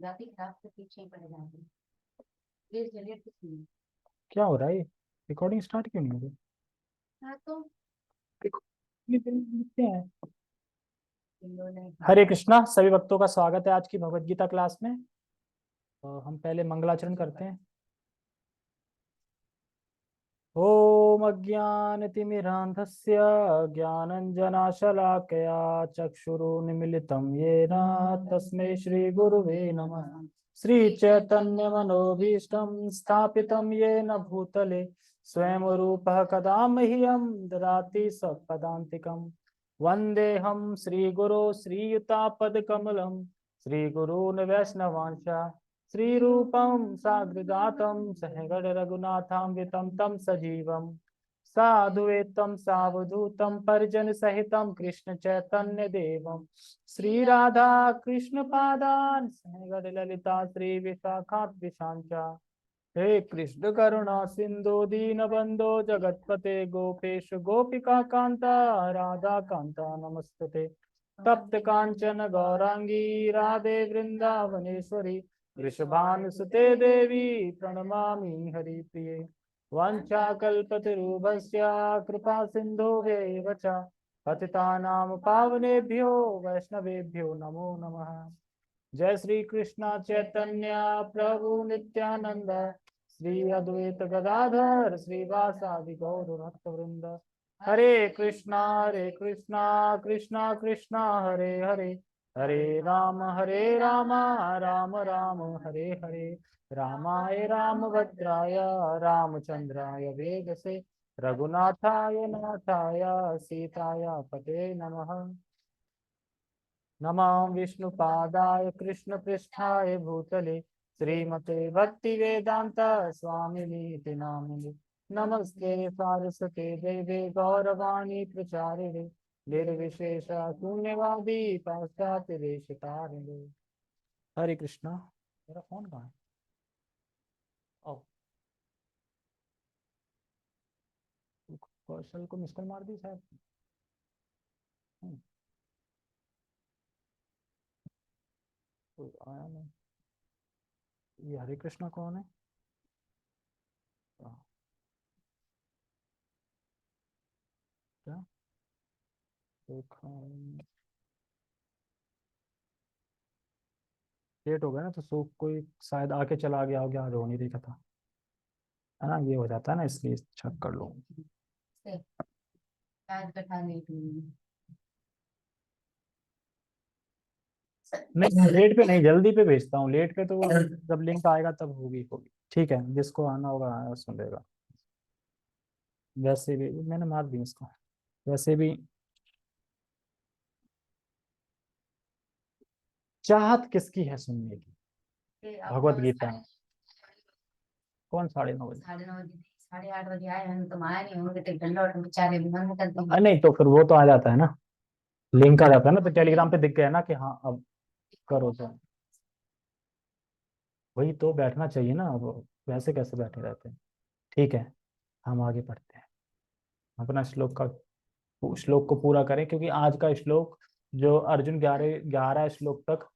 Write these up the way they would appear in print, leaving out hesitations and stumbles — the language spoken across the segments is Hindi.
जाती खराब से पीछे ही पड़ जाती। प्लीज चलिए कुछ नहीं। क्या हो रहा है? रिकॉर्डिंग स्टार्ट क्यों नहीं हो रही? हाँ तो ये दिन लिखते हैं। इन लोगों ने हरे कृष्णा, सभी भक्तों का स्वागत है आज की भगवत गीता क्लास में। तो हम पहले मंगलाचरण करते हैं। ओम अज्ञानतिमिरान्धस्य ज्ञानञ्जनशलाकया चक्षुरुन्मीलितं येन तस्मै श्रीगुरुवे नमः। श्रीचैतन्यमनोभीष्टं स्थापितं येन भूतले स्वयं रूपः कदा मह्यं ददाति स्वपदान्तिकम्। वन्देऽहं श्रीगुरो श्रीयुतापदकमलं श्रीगुरून् वैष्णवांश्च श्रीरूपं साग्रजातं सहगण रघुनाथान्वितं तं सजीवं साधुवेतं सावधूतं परिजन सहितं कृष्ण चैतन्य देवं श्रीराधा कृष्ण पादान् सहगण ललिता श्री विशाखान्वितां च। हे कृष्ण करुणा सिंधु दीनबंधो जगतपते गोपेश गोपिका कांता राधा कांता नमस्तुते। तप्त कांचन गौरांगी राधे वृंदावनेश्वरी वृषभानुसुते देवी प्रणमामि हरिप्रिये। वाञ्छाकल्पतरुभ्यश्च कृपा सिन्धुभ्येव च पतितानां पावनेभ्यो वैष्णवेभ्यो नमो नमः। जय श्री कृष्ण चैतन्य प्रभु नित्यानंद श्री अद्वैत गदाधर श्रीवासादि गौर भक्त वृंद। हरे कृष्णा कृष्णा कृष्णा हरे हरे हरे राम राम राम हरे हरे। रामाय रामभद्राय रामचंद्राय वेदसे रघुनाथाय नाथाय सीताय पते नमः। नमः विष्णुपादाय कृष्णपृष्ठाय भूतले श्रीमते भक्तिवेदांत स्वामिनीति नामिने। नमस्ते सारस्वते देवे गौरवाणी प्रचारिणे निर्विशेष शून्यवादी पाश्चात्य देशतारिणे। हरे कृष्णा। मेरा फोन कहाँ है? ओ, कौशल को मिस कॉल मार दी शायद। हम्म, तो आया नहीं। ये हरे कृष्णा कौन है? क्या देखा? लेट हो गया ना तो सो कोई शायद आके चला गया हो गया, रो नहीं देखा था, है ना? ये हो जाता है ना, इसलिए चेक कर लो। से आज बैठा नहीं थी। नहीं लेट पे नहीं, जल्दी पे भेजता हूँ। लेट पे तो वो जब लिंक आएगा तब होगी। ठीक है, जिसको आना होगा आया सुनेगा। वैसे भी मैंने मार दी इसको। वैसे भी चाहत किसकी है सुनने की? फिर अब भगवत तो गीता। कौन 9:30 बजे? 9:30 8:30 आए हैं, तुम आए नहीं होंगे तो डंडा और बेचारे बंद कर नहीं तो फिर वो तो आ जाता है ना, लिंक आ जाता है ना, तो टेलीग्राम पे दिख गया ना कि हाँ अब करो तो। वही तो बैठना चाहिए ना, अब वैसे कैसे बैठे रहते हैं। ठीक है, हम आगे पढ़ते हैं। अपना श्लोक को पूरा करें, क्योंकि आज का श्लोक जो अर्जुन 11 श्लोक तक,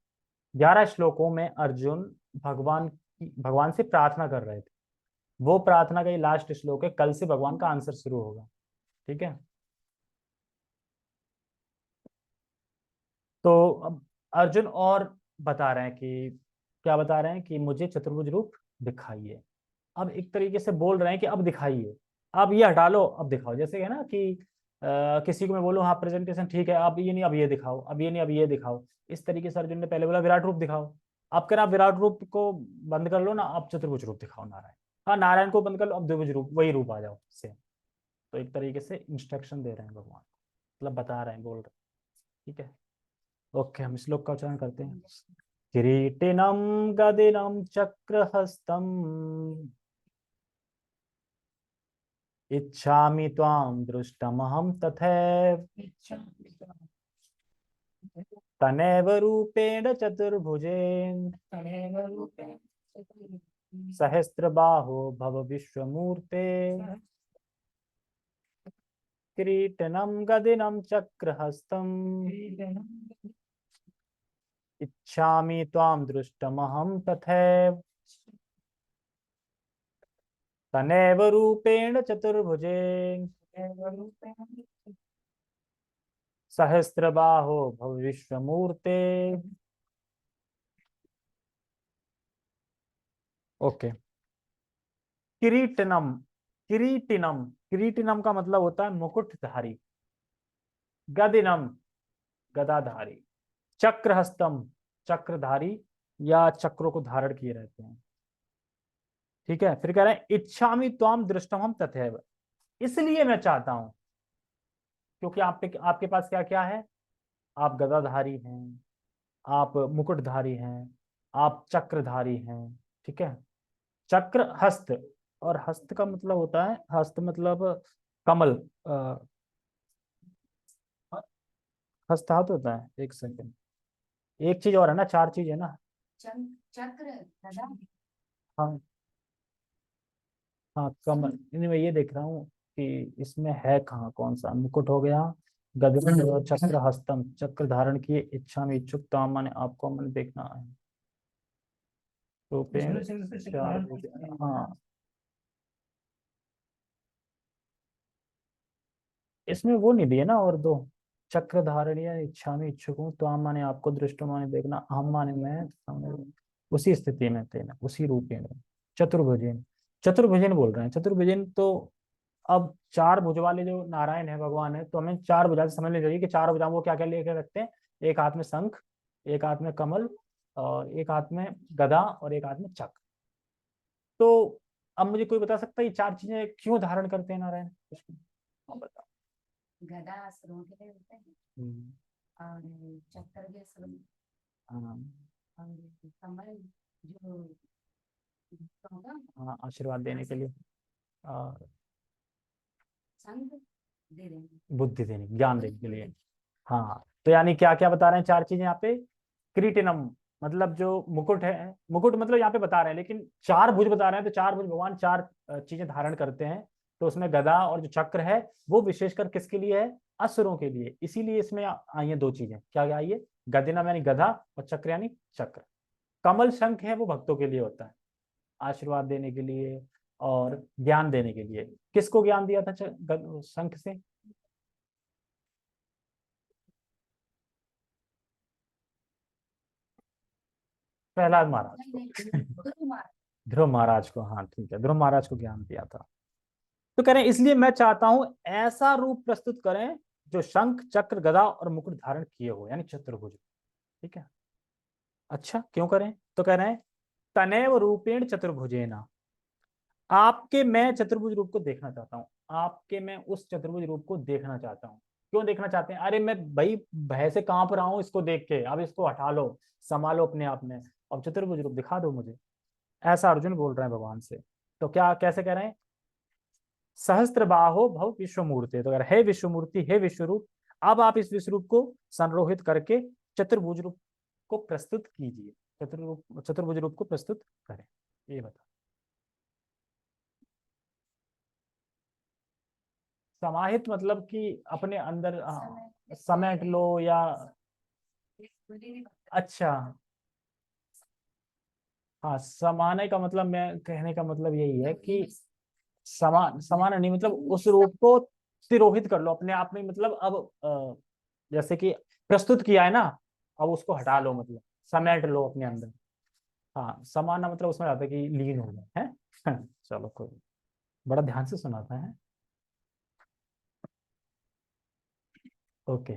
11 श्लोकों में अर्जुन भगवान से प्रार्थना कर रहे थे। वो प्रार्थना का ये लास्ट श्लोक है। कल से भगवान का आंसर शुरू होगा। ठीक है, तो अब अर्जुन और बता रहे हैं कि क्या बता रहे हैं कि मुझे चतुर्भुज रूप दिखाइए। अब एक तरीके से बोल रहे हैं कि अब दिखाइए, अब ये हटा लो अब दिखाओ। जैसे है ना कि किसी को मैं बोलूँ हाँ प्रेजेंटेशन ठीक है, अब ये नहीं अब ये दिखाओ, अब ये नहीं अब ये दिखाओ। इस तरीके से अर्जुन ने पहले बोला विराट रूप दिखाओ। अब कह आप विराट रूप को बंद कर लो ना, अब चतुर्भुज रूप दिखाओ नारायण। हाँ नारायण को बंद कर लो, अब द्विभुज रूप, वही रूप आ जाओ से। तो एक तरीके से इंस्ट्रक्शन दे रहे हैं भगवान, मतलब बता रहे हैं, बोल रहे हैं। ठीक है, ओके, हम श्लोक का उच्चारण करते हैं। किरीटिनं गदिनं चक्रहस्तम् इच्छामि त्वां दृष्टमहं तथैव तनेव रूपेण चतुर्भुजेन सहस्रबाहो भव विश्वमूर्ते किरीटिनं गदिनं चक्रहस्तम् इच्छामि त्वां दृष्टमहं तथैव तनेव रूपेण चतुर्भुजे सहस्रबाहो भव विश्वमूर्ते। ओके। किरीटनम, किरीटिनम, किरीटिनम का मतलब होता है मुकुटधारी। गदिनम, गदाधारी। चक्रहस्तम, चक्रधारी या चक्रों को धारण किए रहते हैं। ठीक है, फिर कह रहे हैं इच्छामि त्वाम दृष्टमहं तथैव, इसलिए मैं चाहता हूं, क्योंकि आपके पास क्या क्या है, आप गदाधारी हैं, आप मुकुटधारी हैं, आप चक्रधारी हैं। ठीक है, चक्र हस्त, और हस्त का मतलब होता है, हस्त मतलब कमल। अ, हस्त हाथ होता है, एक सेकंड, एक चीज और है ना, चार चीज है ना। चक्र गदा। हाँ हाँ, कमल, नहीं मैं ये देख रहा हूँ कि इसमें है कहाँ, कौन सा, मुकुट हो गया, गगन और चक्र हस्तम, चक्र धारण किए, इच्छा में इच्छुक, ताम माने आपको मैंने देखना है, रूपेण चार हाँ, इसमें वो नहीं दिए ना, और दो, चक्र धारण या इच्छा में इच्छुक हूँ, तो आम माने आपको, दृष्टो माने देखना, अहम माने मैं सामने उसी स्थिति में तेना, उसी रूपेण में चतुर्भुजेन। चतुर्भुजेन बोल रहे हैं, चतुर्भुजेन तो अब चार भुज वाले जो नारायण है, भगवान है, तो हमें चार भुजा से समझ लेनी चाहिए कि चार भुजा वो क्या क्या लेकर रखते हैं। एक हाथ में शंख, एक हाथ में कमल, और एक हाथ में गदा, और एक हाथ में चक्र। तो अब मुझे कोई बता सकता है ये चार चीजें क्यों धारण करते हैं नारायण, आप बताओ। गदा असुरों के लिए होते हैं, हम्म, और चक्कर भी असुरों, हाँ और कमल जो होगा, हाँ, आशीर्वाद देने के लिए, और संग दे देंगे, बुद्धि देने, ज्ञान देने के लिए। हाँ, तो यानी क्या क्या बता रहे हैं चार चीजें यहाँ पे। क्रीटिनम मतलब जो मुकुट है, मुकुट मतलब यहाँ पे बता रहे हैं, लेकिन चार भुज बता रहे हैं, तो चार भुज भगवान चार चीजें धारण करते हैं। तो उसमें गदा और जो चक्र है वो विशेषकर किसके लिए है, असुरों के लिए, इसीलिए इसमें आई है दो चीजें, क्या क्या आई है, गदिनम यानी गधा, और चक्र यानी चक्र। कमल शंख है वो भक्तों के लिए होता है, आशीर्वाद देने के लिए और ज्ञान देने के लिए। किसको ज्ञान दिया था शंख से, प्रहलाद महाराज नहीं को। नहीं गुरु मार्ग। ध्रुव महाराज को, हाँ ठीक है, ध्रुव महाराज को ज्ञान दिया था। तो कह रहे हैं इसलिए मैं चाहता हूं ऐसा रूप प्रस्तुत करें जो शंख चक्र गदा और मुकुट धारण किए हो, यानी चतुर्भुज। ठीक है, अच्छा क्यों करें, तो कह रहे हैं तनैव रूपेण चतुर्भुजेना, आपके मैं चतुर्भुज रूप को देखना चाहता हूँ, आपके मैं उस चतुर्भुज रूप को देखना चाहता हूँ। क्यों देखना चाहते हैं, अरे मैं भाई भय से कांप रहा हूँ इसको देख के, अब इसको हटा लो, संभालो अपने आप में, अब चतुर्भुज रूप दिखा दो मुझे, ऐसा अर्जुन बोल रहे हैं भगवान से। तो क्या कैसे कह रहे हैं, सहस्त्र बाहो भव विश्वमूर्ति, तो अगर है विश्वमूर्ति, है विश्वरूप, अब आप इस विश्वरूप को संरोहित करके चतुर्भुज रूप को प्रस्तुत कीजिए, चतुर्भुज रूप को प्रस्तुत करें, ये बता। समाहित मतलब कि अपने अंदर समेट लो, या अच्छा, हाँ, समाने का मतलब, मैं कहने का मतलब यही है कि समाना नहीं, मतलब उस रूप को तिरोहित कर लो अपने आप में, मतलब अब जैसे कि प्रस्तुत किया है ना, अब उसको हटा लो, मतलब समेट लो अपने अंदर। हाँ, समाना मतलब उसमें आता है कि लीन हो जाए है। चलो कोई, बड़ा ध्यान से सुनाता है। ओके।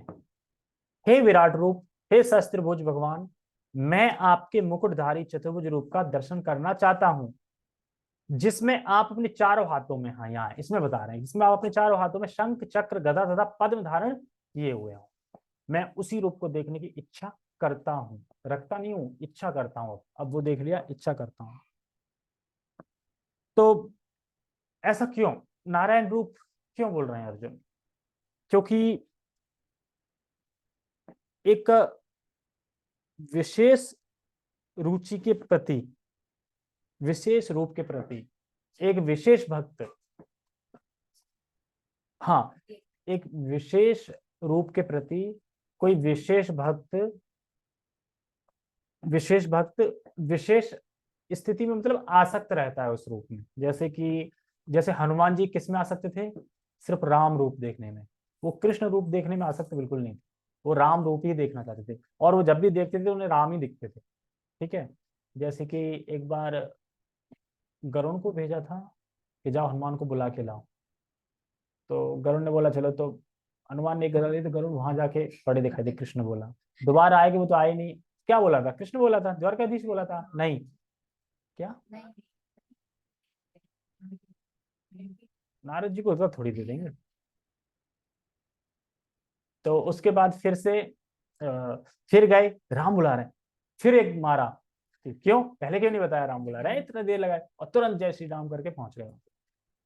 हे विराट रूप, हे सहस्त्रभुज भगवान, मैं आपके मुकुटधारी चतुर्भुज रूप का दर्शन करना चाहता हूँ, जिसमें आप अपने चारों हाथों में, हाँ यहाँ इसमें बता रहे हैं, जिसमें आप अपने चारों हाथों में शंख चक्र गदा तथा पद्म धारण किए हुए हो, मैं उसी रूप को देखने की इच्छा करता हूँ, रखता नहीं हूँ, इच्छा करता हूँ, अब वो देख लिया, इच्छा करता हूँ। तो ऐसा क्यों, नारायण रूप क्यों बोल रहे हैं अर्जुन, क्योंकि एक विशेष रुचि के प्रति, विशेष रूप के प्रति एक विशेष भक्त, हाँ, एक विशेष रूप के प्रति कोई विशेष भक्त विशेष भक्त विशेष स्थिति में मतलब आसक्त रहता है उस रूप में। जैसे कि जैसे हनुमान जी किस में आसक्त थे? सिर्फ राम रूप देखने में। वो कृष्ण रूप देखने में आसक्त बिल्कुल नहीं थे, वो राम रूप ही देखना चाहते थे, और वो जब भी देखते थे उन्हें राम ही दिखते थे। ठीक है। जैसे कि एक बार गरुण को भेजा था कि जाओ हनुमान को बुला के लाओ, तो गरुण ने बोला चलो, तो हनुमान ने एक गदा दी तो गरुण वहां जाके पड़े दिखाई दे। कृष्ण बोला दोबारा आएगी, वो तो आए नहीं। क्या बोला था? कृष्ण बोला था? द्वारकाधीश बोला था? नहीं। क्या? नारद जी को उतना थोड़ी दे देंगे। तो उसके बाद फिर से फिर गए, राम बुला रहे हैं, फिर एक मारा। क्यों? पहले क्यों नहीं बताया राम बुला रहे हैं? इतना देर लगाए, और तुरंत जय श्री राम करके पहुंच गए।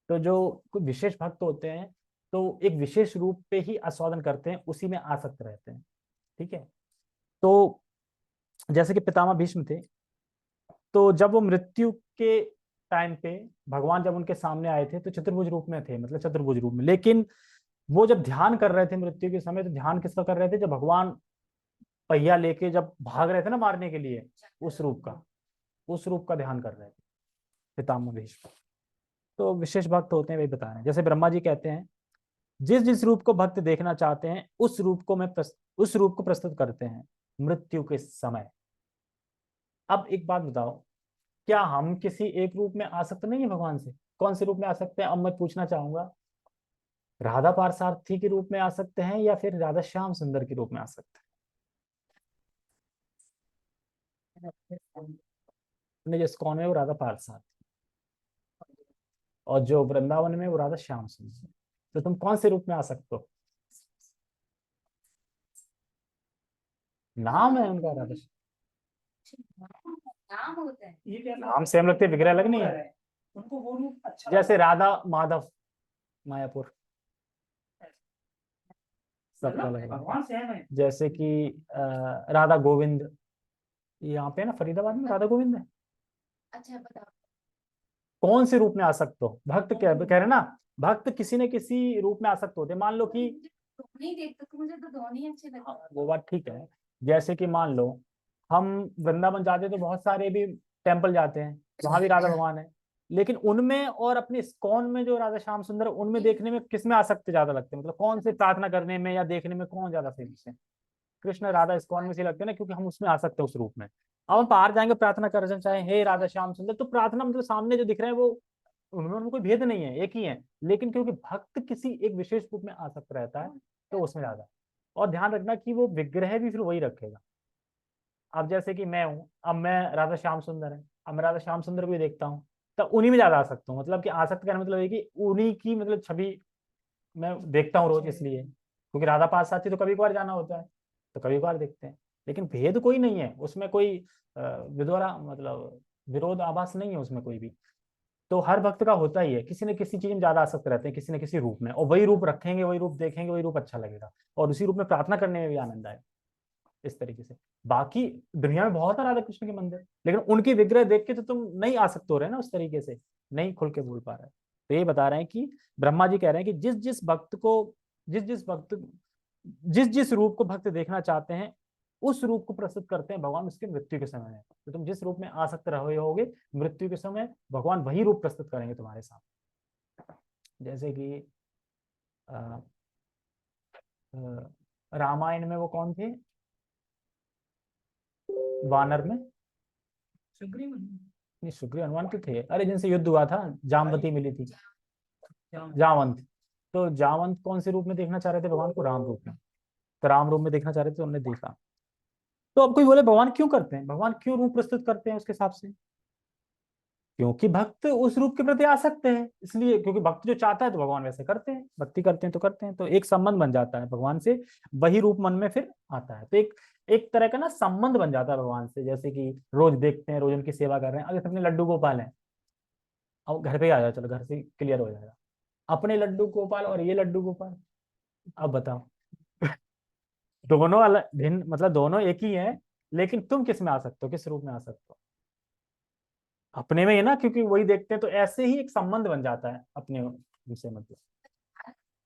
तो जो कुछ विशेष भक्त होते हैं तो एक विशेष रूप पे ही आस्वादन करते हैं, उसी में आसक्त रहते हैं। ठीक है। तो जैसे कि पितामह भीष्म थे, तो जब वो मृत्यु के टाइम पे भगवान जब उनके सामने आए थे तो चतुर्भुज रूप में थे, मतलब चतुर्भुज रूप में। लेकिन वो जब ध्यान कर रहे थे मृत्यु के समय, तो ध्यान किसका कर रहे थे? जब भगवान पहिया लेके जब भाग रहे थे ना मारने के लिए, उस रूप का ध्यान कर रहे थे पितामह भीष्म। तो विशेष भक्त होते हैं, वही बता रहे हैं। जैसे ब्रह्मा जी कहते हैं जिस जिस रूप को भक्त देखना चाहते हैं उस रूप को प्रस्तुत करते हैं मृत्यु के समय। अब एक बात बताओ, क्या हम किसी एक रूप में आसक्त नहीं है भगवान से? कौन से रूप में आ सकते हैं? अब मैं पूछना चाहूंगा, राधा पारसारथी के रूप में आ सकते हैं या फिर राधा श्याम सुंदर के रूप में आ सकते हैं? अपने जो इस्कॉन में वो राधा पारसारथी, और जो वृंदावन में वो राधा श्याम सुंदर। तो तुम कौन से रूप में आ सकते हो? नाम है उनका राधा नाम होता है। श्याम। नाम से हम लगते विग्रह अलग नहीं है उनको, वो रूप अच्छा। जैसे राधा माधव मायापुर सबका अलग है। भगवान सेम है। जैसे कि राधा गोविंद, यहाँ पे ना फरीदाबाद में राधा गोविंद है। अच्छा बताओ। कौन से रूप में आ सकते हो? भक्त कह रहे ना, भक्त किसी न किसी रूप में आ सकते होते। मान लो कि नहीं देखते तो मुझे तो धोनी अच्छे लगते हैं। वो बात ठीक है। जैसे कि मान लो हम वृंदावन जाते तो बहुत सारे भी टेम्पल जाते हैं, वहां भी राधा भगवान है, लेकिन उनमें और अपने इस्कॉन में जो राधा श्याम सुंदर, उनमें देखने में किस में आसक्त ज्यादा लगते हैं? मतलब कौन से प्रार्थना करने में या देखने में कौन ज्यादा फेमस है? कृष्ण राधा इस्कॉन में से लगते हैं ना, क्योंकि हम उसमें आ सकते हैं उस रूप में। अब हम बाहर जाएंगे प्रार्थना कर रहे चाहे हे राधा श्याम सुंदर, तो प्रार्थना मतलब सामने जो दिख रहे हैं वो उनमें कोई भेद नहीं है, एक ही है। लेकिन क्योंकि भक्त किसी एक विशेष रूप में आसक्त रहता है तो उसमें ज्यादा। और ध्यान रखना कि वो विग्रह भी फिर वही रखेगा। अब जैसे कि मैं हूँ, अब मैं राधा श्याम सुंदर है, अब मैं राधा श्याम सुंदर को भी देखता हूँ, तब उन्हीं में ज्यादा आ सकता हूँ। मतलब कि आसक्त करने मतलब है कि उन्हीं की मतलब छवि मैं देखता हूँ रोज, इसलिए क्योंकि राधा पास साथी तो कभी कभार जाना होता है तो कभी कभार देखते हैं। लेकिन भेद कोई नहीं है उसमें, कोई विद्वारा मतलब विरोध आभास नहीं है उसमें कोई भी। तो हर भक्त का होता ही है, किसी न किसी चीज में ज्यादा आसक्त रहते हैं, किसी न किसी रूप में, और वही रूप रखेंगे, वही रूप देखेंगे, वही रूप अच्छा लगेगा, और उसी रूप में प्रार्थना करने में भी आनंद आए। इस तरीके से बाकी दुनिया में बहुत है राधा कृष्ण के मंदिर, लेकिन उनकी विग्रह देख के तो तुम नहीं आसक्त हो रहे ना, उस तरीके से नहीं खुल के बोल पा रहे। तो ये बता रहे हैं कि ब्रह्मा जी कह रहे हैं कि जिस जिस रूप को भक्त देखना चाहते हैं उस रूप को प्रस्तुत करते हैं भगवान उसके मृत्यु के समय में। तो तुम जिस रूप में आसक्त रहे होगे मृत्यु के समय, भगवान वही रूप प्रस्तुत करेंगे तुम्हारे सामने। जैसे कि रामायण में वो कौन थे वानर में? सुग्रीव नहीं, सुग्रीव हनुमान के थे, अरे जिनसे युद्ध हुआ था, जामवती मिली थी, जावंत। तो जावंत कौन से रूप में देखना चाह रहे थे भगवान को? राम रूप में। तो राम रूप में देखना चाह रहे थे तो हमने देखा। तो अब कोई बोले भगवान क्यों करते हैं, भगवान क्यों रूप प्रस्तुत करते हैं उसके हिसाब से? क्योंकि भक्त उस रूप के प्रति आ सकते हैं, इसलिए। क्योंकि भक्त जो चाहता है तो भगवान वैसे करते हैं, भक्ति करते हैं तो करते हैं, तो एक संबंध बन जाता है भगवान से, वही रूप मन में फिर आता है। तो एक तरह का ना संबंध बन जाता है भगवान से। जैसे कि रोज देखते हैं, रोज उनकी सेवा कर रहे हैं। अगर अपने लड्डू गोपाल हैं, अब घर पे ही आ जाओ, चलो घर से क्लियर हो जाएगा। अपने लड्डू गोपाल और ये लड्डू गोपाल, अब बताओ दोनों अलग भिन्न, मतलब दोनों एक ही हैं, लेकिन तुम किस में आ सकते हो, किस रूप में आ सकते हो? अपने में ही ना, क्योंकि वही देखते हैं, तो ऐसे ही एक संबंध बन जाता है अपने उनसे। मतलब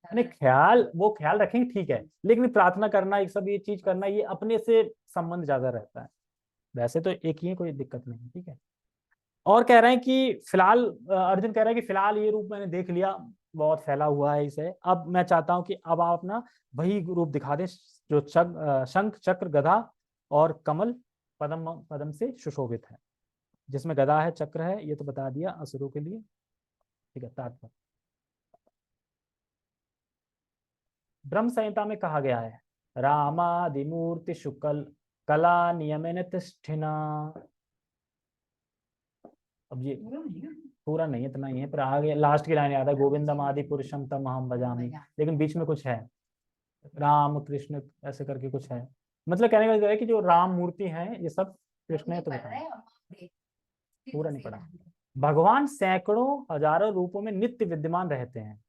यानी ख्याल, वो ख्याल रखेंगे ठीक है, लेकिन प्रार्थना करना, एक सब ये चीज करना, ये अपने से संबंध ज्यादा रहता है। वैसे तो एक ही है, कोई दिक्कत नहीं है, ठीक है। और कह रहे हैं कि फिलहाल अर्जुन कह रहा है कि फिलहाल ये रूप मैंने देख लिया, बहुत फैला हुआ है इसे, अब मैं चाहता हूं कि अब आप ना वही रूप दिखा दें जो शंख चक्र गदा और कमल पद्म पद्म से सुशोभित है, जिसमें गदा है चक्र है, ये तो बता दिया असुरों के लिए, ठीक है। तात्पर्य ब्रह्म संहिता में कहा गया है, रामादिमूर्ति शुक्ल कला नियमेन तिष्ठिना। अब ये पूरा नहीं है, इतना ही है, पर आगे लास्ट की लाइन याद है, गोविंदम आदि पुरुषम तम अहम भजामि, लेकिन बीच में कुछ है, राम कृष्ण ऐसे करके कुछ है। मतलब कहने का मतलब है कि जो राम मूर्ति है ये सब कृष्ण है, तो पूरा नहीं पढ़ा। भगवान सैकड़ों हजारों रूपों में नित्य विद्यमान रहते हैं,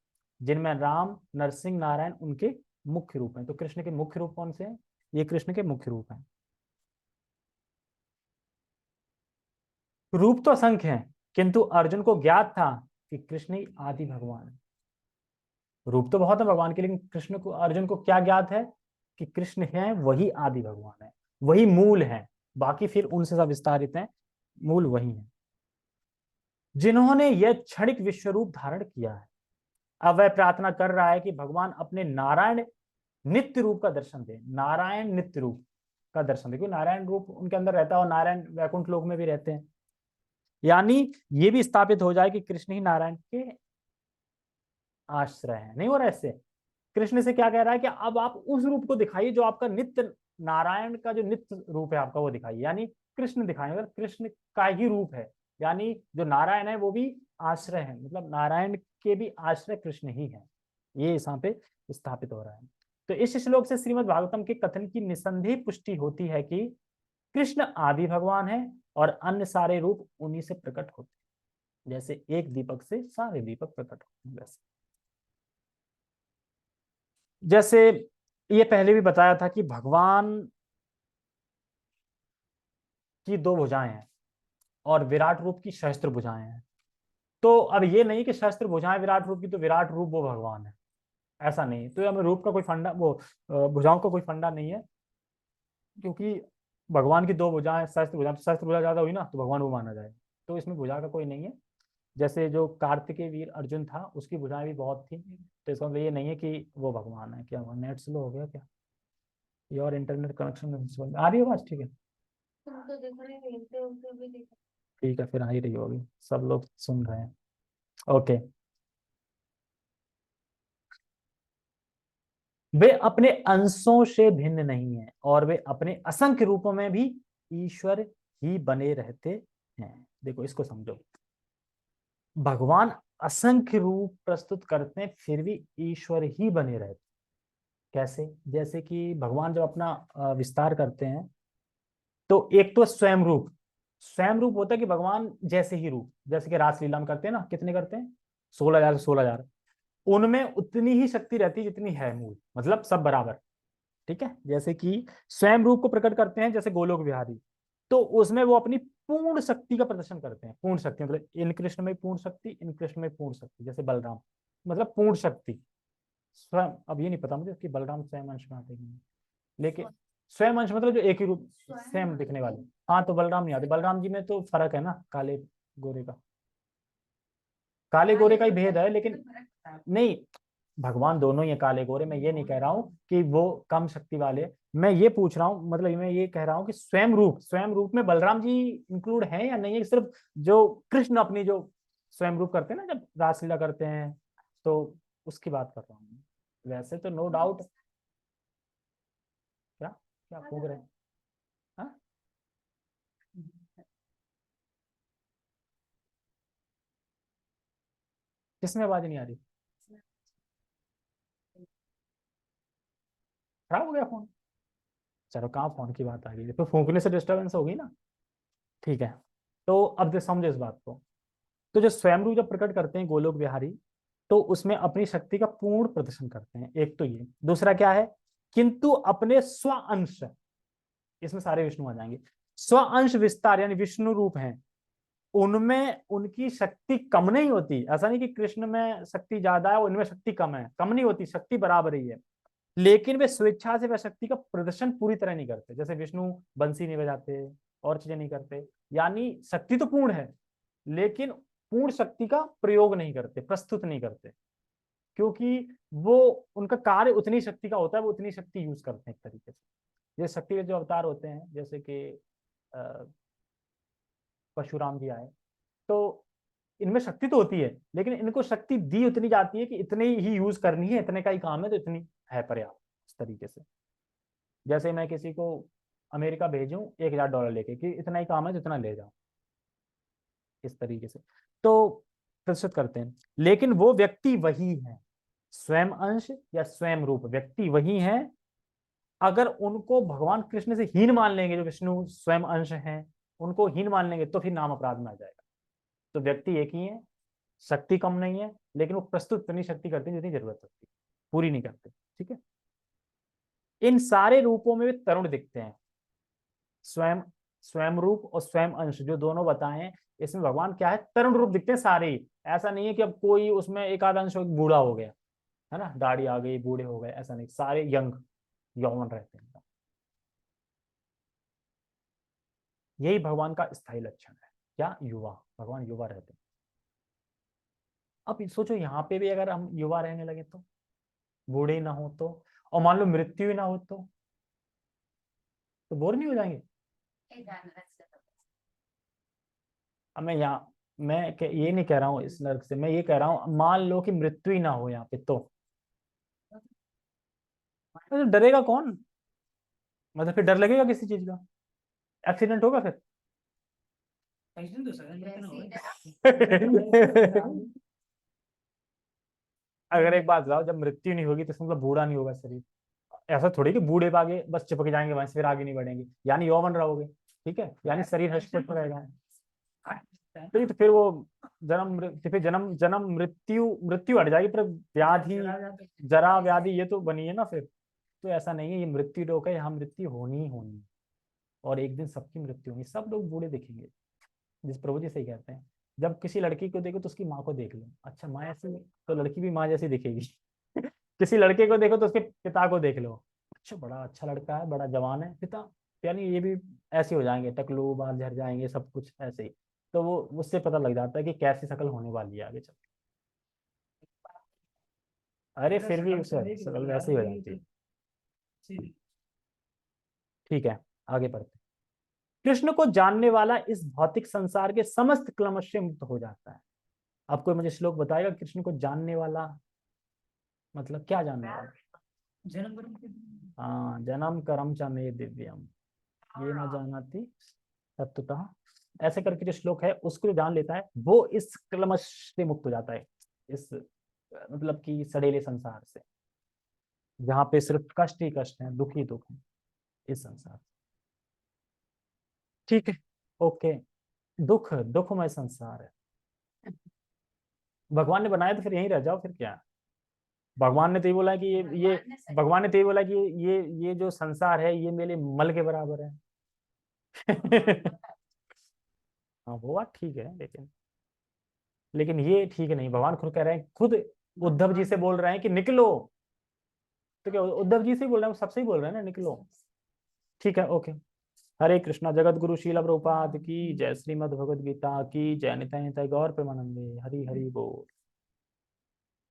जिनमें राम नरसिंह नारायण उनके मुख्य रूप हैं। तो कृष्ण के मुख्य रूप कौन से हैं? ये कृष्ण के मुख्य रूप हैं। रूप तो असंख्य हैं, किंतु अर्जुन को ज्ञात था कि कृष्ण ही आदि भगवान है। रूप तो बहुत है भगवान के, लेकिन कृष्ण को, अर्जुन को क्या ज्ञात है कि कृष्ण है वही आदि भगवान है, वही मूल है, बाकी फिर उनसे सब विस्तारित है, मूल वही है। जिन्होंने यह क्षणिक विश्व रूप धारण किया है, अब वह प्रार्थना कर रहा है कि भगवान अपने नारायण नित्य रूप का दर्शन दे, नारायण नित्य रूप का दर्शन दे, क्योंकि नारायण रूप उनके अंदर रहता है और नारायण वैकुंठ लोक में भी रहते हैं। यानी ये भी स्थापित हो जाए कि कृष्ण ही नारायण के आश्रय है। नहीं हो रहा है इससे? कृष्ण से क्या कह रहा है कि अब आप उस रूप को दिखाइए जो आपका नित्य नारायण का जो नित्य रूप है आपका, वो दिखाइए, यानी कृष्ण दिखाएं, मतलब कृष्ण का ही रूप है, यानी जो नारायण है वो भी आश्रय है, मतलब नारायण के भी आश्रय कृष्ण ही है। ये यहाँ पे स्थापित हो रहा है। तो इस श्लोक से श्रीमद् भागवतम के कथन की निसंदेह पुष्टि होती है कि कृष्ण आदि भगवान है और अन्य सारे रूप उन्हीं से प्रकट होते हैं, जैसे एक दीपक से सारे दीपक प्रकट होते हैं वैसे। जैसे ये पहले भी बताया था कि भगवान की दो भुजाएं हैं और विराट रूप की सहस्त्र भुजाएं हैं। तो अब ये नहीं कि सहस्त्र भुजाएं विराट रूप की तो विराट रूप वो भगवान है, ऐसा नहीं। तो हमें रूप का कोई फंडा, वो भुजाओं का कोई फंडा नहीं है, क्योंकि भगवान की दो भुजाएं, सहस्त्र भुजा ज्यादा हुई ना तो भगवान वो माना जाएगा, तो इसमें भुजा का कोई नहीं है। जैसे जो कार्तिकेय वीर अर्जुन था उसकी भुजाएं भी बहुत थी, तो इसका मतलब ये नहीं है कि वो भगवान है। क्या हुआ, नेट स्लो हो गया क्या? योर इंटरनेट कनेक्शन आ रही है आवाज? ठीक है, ठीक है, फिर आ ही रही होगी, सब लोग सुन रहे हैं। ओके। वे अपने अंशों से भिन्न नहीं है और वे अपने असंख्य रूपों में भी ईश्वर ही बने रहते हैं। देखो इसको समझो, भगवान असंख्य रूप प्रस्तुत करते हैं फिर भी ईश्वर ही बने रहते। कैसे? जैसे कि भगवान जब अपना विस्तार करते हैं तो एक तो स्वयं रूप, स्वयं रूप होता है कि भगवान जैसे ही रूप, जैसे कि रासलीला में करते हैं ना, कितने करते हैं? 16,000 से 16,000, उनमें उतनी ही शक्ति रहती है जितनी है मूल, मतलब सब बराबर, ठीक है। जैसे कि स्वयं रूप को प्रकट करते हैं जैसे गोलोक बिहारी, तो उसमें वो अपनी पूर्ण शक्ति का प्रदर्शन करते हैं। पूर्ण शक्ति मतलब इन कृष्ण में पूर्ण शक्ति, इन कृष्ण में पूर्ण शक्ति, जैसे बलराम, मतलब पूर्ण शक्ति स्वयं। अब ये नहीं पता मुझे कि बलराम स्वयं अंश में आते हैं, लेकिन स्वयं अंश मतलब जो एक ही रूप स्वयं दिखने वाले, हाँ, तो बलराम नहीं आते। बलराम जी में तो फर्क है ना, काले गोरे का, काले गोरे का ही भेद है, लेकिन नहीं, भगवान दोनों ही है काले गोरे। मैं ये नहीं कह रहा हूँ कि वो कम शक्ति वाले, मैं ये पूछ रहा हूँ, मतलब मैं ये कह रहा हूँ कि स्वयं रूप में बलराम जी इंक्लूड है या नहीं है, सिर्फ जो कृष्ण अपनी जो स्वयं रूप करते हैं ना जब रासलीला करते हैं, तो उसकी बात कर रहा हूँ। वैसे तो नो डाउट। क्या क्या फूक रहे हैं? हाँ? किसमें आवाज नहीं आ रही? खराब हो गया फोन? चलो, कहाँ फोन की बात आ गई, तो फूकने से डिस्टरबेंस होगी ना, ठीक है। तो अब समझो इस बात को, तो जो स्वयं रूप जब प्रकट करते हैं गोलोक बिहारी, तो उसमें अपनी शक्ति का पूर्ण प्रदर्शन करते हैं, एक तो ये। दूसरा क्या है, किंतु अपने स्व अंश, इसमें सारे विष्णु आ जाएंगे, स्व अंश विस्तार यानी विष्णु रूप हैं, उनमें उनकी शक्ति कम नहीं होती। ऐसा नहीं कि कृष्ण में शक्ति ज्यादा है उनमें शक्ति कम है, कम नहीं होती, शक्ति बराबर ही है, लेकिन वे स्वेच्छा से वह शक्ति का प्रदर्शन पूरी तरह नहीं करते। जैसे विष्णु बंसी नहीं बजाते, और चीजें नहीं करते। यानी शक्ति तो पूर्ण है, लेकिन पूर्ण शक्ति का प्रयोग नहीं करते, प्रस्तुत नहीं करते, क्योंकि वो उनका कार्य उतनी शक्ति का होता है, वो उतनी शक्ति यूज करते हैं एक तरीके से। ये शक्ति के जो अवतार होते हैं, जैसे कि परशुराम जी आए, तो इनमें शक्ति तो होती है, लेकिन इनको शक्ति दी उतनी जाती है कि इतने ही यूज करनी है, इतने का ही काम है, तो इतनी है पर्याप्त। इस तरीके से जैसे मैं किसी को अमेरिका भेजूं $1000 लेके कि इतना ही काम है, तो इतना ले जाओ, इस तरीके से तो प्रस्तुत करते हैं। लेकिन वो व्यक्ति वही है, स्वयं अंश या स्वयं रूप व्यक्ति वही है। अगर उनको भगवान कृष्ण से हीन मान लेंगे, जो विष्णु स्वयं अंश हैं, उनको हीन मान लेंगे, तो फिर नाम अपराध में आ जाएगा। तो व्यक्ति एक ही है, शक्ति कम नहीं है, लेकिन वो प्रस्तुत इतनी शक्ति करते हैं जितनी जरूरत होती है, पूरी नहीं करते। ठीक है, इन सारे रूपों में वे तरुण दिखते हैं। स्वयं स्वयं रूप और स्वयं अंश जो दोनों बताएं, इसमें भगवान क्या है, तरुण रूप दिखते हैं सारे ही। ऐसा नहीं है कि अब कोई उसमें एक आध अंश बूढ़ा हो गया है ना, दाढ़ी आ गई, बूढ़े हो गए, ऐसा नहीं, सारे यंग यौवन रहते हैं। यही भगवान का स्थायी लक्षण है। क्या? युवा। भगवान युवा रहते हैं। अब सोचो यहाँ पे भी अगर हम युवा रहने लगे तो, बूढ़े ना हो तो, और मान लो मृत्यु ही ना हो तो बोर नहीं हो जाएंगे? अब मैं यहाँ ये नहीं कह रहा हूँ इस नर्क से, मैं ये कह रहा हूँ मान लो कि मृत्यु ही ना हो यहाँ पे, तो डरेगा कौन? मतलब फिर डर लगेगा किसी चीज का? एक्सीडेंट होगा फिर? अगर एक बात बताओ, जब मृत्यु नहीं होगी तो इसका मतलब बूढ़ा नहीं होगा शरीर। ऐसा थोड़ी कि बूढ़े आगे बस चिपक जाएंगे वहां से, फिर आगे नहीं बढ़ेंगे, यानी यौवन रहोगे। ठीक है, यानी शरीर हष्ट-पुष्ट रहेगा। तो फिर वो जन्म जन्म मृत्यु मृत्यु हट जाएगी, पर व्याधि जरा व्याधि ये तो बनी है ना फिर। तो ऐसा नहीं है, ये मृत्यु लोक है, यहाँ मृत्यु होनी ही होनी है, और एक दिन सबकी मृत्यु होगी, सब लोग बूढ़े दिखेंगे। जिस प्रभु जी सही कहते हैं, जब किसी लड़की को देखो तो उसकी माँ को देख लो, अच्छा माँ ऐसी तो लड़की भी माँ जैसी दिखेगी। किसी लड़के को देखो तो उसके पिता को देख लो, अच्छा बड़ा अच्छा लड़का है, बड़ा जवान है पिता, यानी ये भी ऐसे हो जाएंगे, टकलू, बाल झड़ जाएंगे, सब कुछ ऐसे ही। तो वो उससे पता लग जाता है कि कैसी शक्ल होने वाली है आगे चल। अरे फिर भी शक्ल वैसे ही हो जाती है। ठीक है, आगे बढ़ते। कृष्ण को जानने वाला इस भौतिक संसार के समस्त क्लेश से मुक्त हो जाता है। अब कोई मुझे श्लोक बताएगा, कृष्ण को जानने वाला मतलब क्या जानने वाला? हाँ, जन्म कर्म च मे दिव्यम ये न जानती तत्वतः, ऐसे करके जो श्लोक है उसको जो जान लेता है वो इस क्लेश से मुक्त हो जाता है, इस मतलब कि सड़ेले संसार से, जहाँ पे सिर्फ कष्ट ही कष्ट है, दुख ही दुख है इस संसार। ठीक है, ओके। दुख दुखमय संसार है, भगवान ने बनाया तो फिर यहीं रह जाओ, फिर क्या? भगवान ने तो ये बोला है कि ये भगवान ने तो ये बोला कि ये जो संसार है ये मेरे मल के बराबर है। हाँ वो बात ठीक है, लेकिन ये ठीक नहीं, भगवान खुद कह रहे हैं, खुद उद्धव जी से बोल रहे हैं कि निकलो। तो क्या उद्धव जी से ही बोल रहे हैं, सबसे ही बोल रहे हैं ना, निकलो। ठीक है, ओके। हरे कृष्णा। जगत गुरु शील प्रभुपाद की जय, श्रीमद् भगवद गीता की जय, निताय निताय गौर प्रेमानंदे, हरि हरि बोल।